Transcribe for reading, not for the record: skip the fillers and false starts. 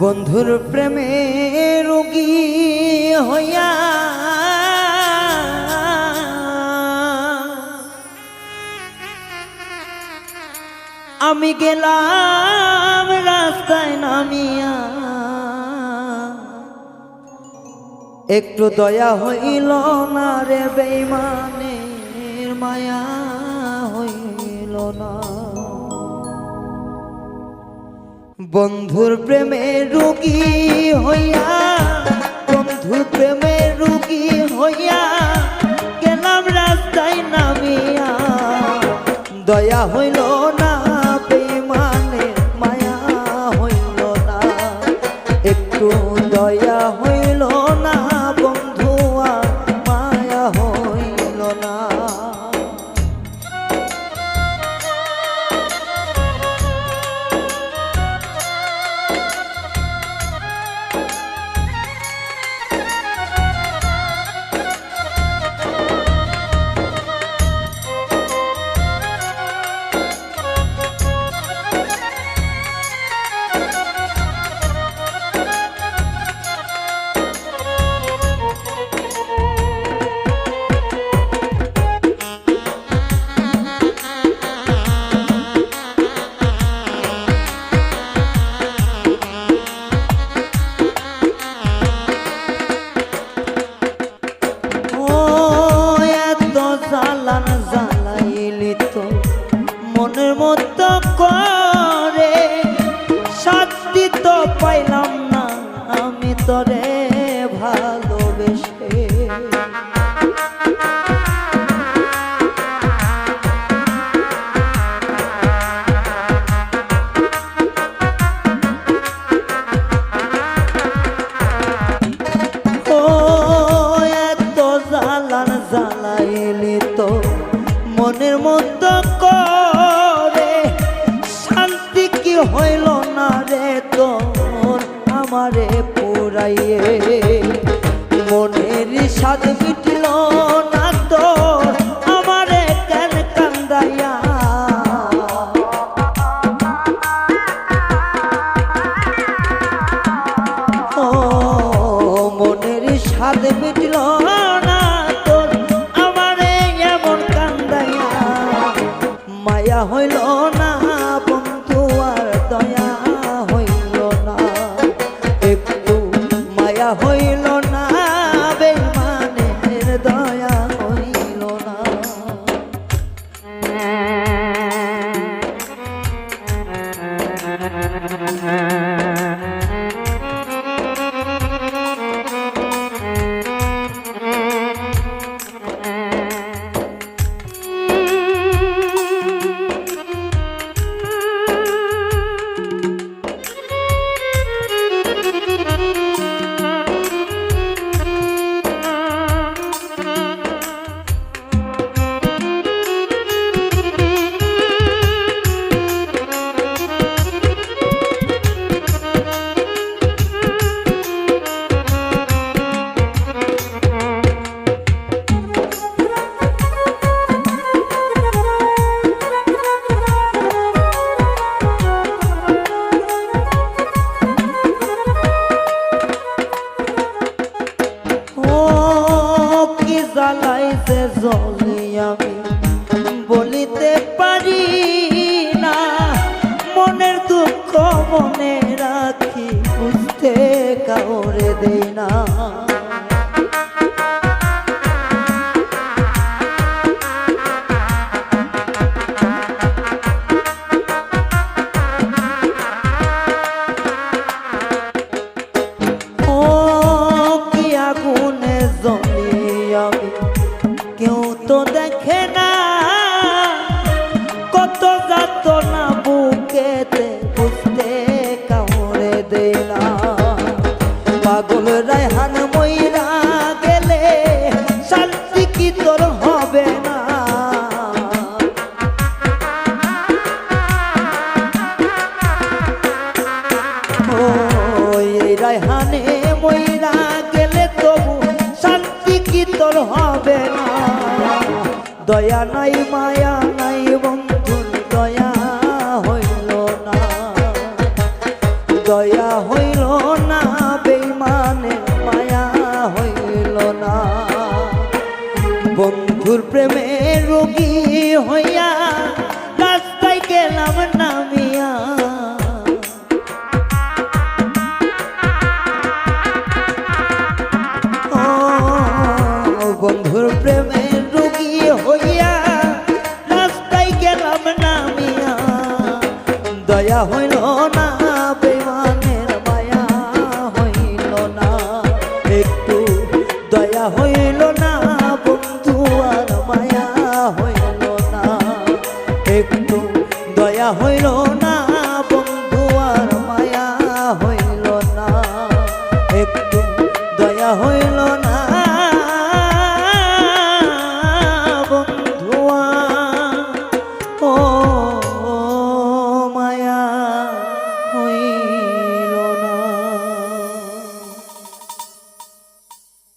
বন্ধুর প্রেমে রোগী হইয়া আমি গেলাম রাস্তায় নামিয়া, একটু দয়া হইল না রে বেঈমানের মায়া হইল না। বন্ধুর প্রেমে রোগী হইয়া, বন্ধুর প্রেমে রোগী হইয়া গেলাম রাস্তায় নামিয়া, দয়া হইল না বেঈমানের মায়া হইল না, একটু দয়া হইল না বন্ধু আর মায়া হইল না। মনের মতো করে শান্তি তো পাইলাম না আমি তোরে ভালোবেসে, ও এত জ্বালান জ্বালাইলি তো মনের মতো করে শান্তি কি হইল না রে তোর আমারে পুরাইয়ে, মনের স্বাদ মিটিল না তোর আমারে কেন কান্দাইয়া, ও মনের স্বাদ মিটিল না তোর আমারে এমন কান্দাইয়া, মায়া হইল না বন্ধু আর দয়া হইল না, একটু মায়া হইল না বেঈমানের দয়া হইল না। জ্বালাইছে জলে আমি বলিতে পারি না, মনের দুঃখ মনে রাখি বুঝতে কাউরে দেই না, ও কি আগুনে জ্বলি আমি কেউ তো দেখে না, কত যাতনা বুকেতে বুঝতে কাউরে দেই না, পাগল রায়হান মইরা গেলে শান্তি কি তোর হবে না, ও এই রায়হানে মইরা গেলে তবু শান্তি কি তোর হবে না, দয়া নাই মায়া নাই বন্ধুর দয়া হইল না, দয়া হইল না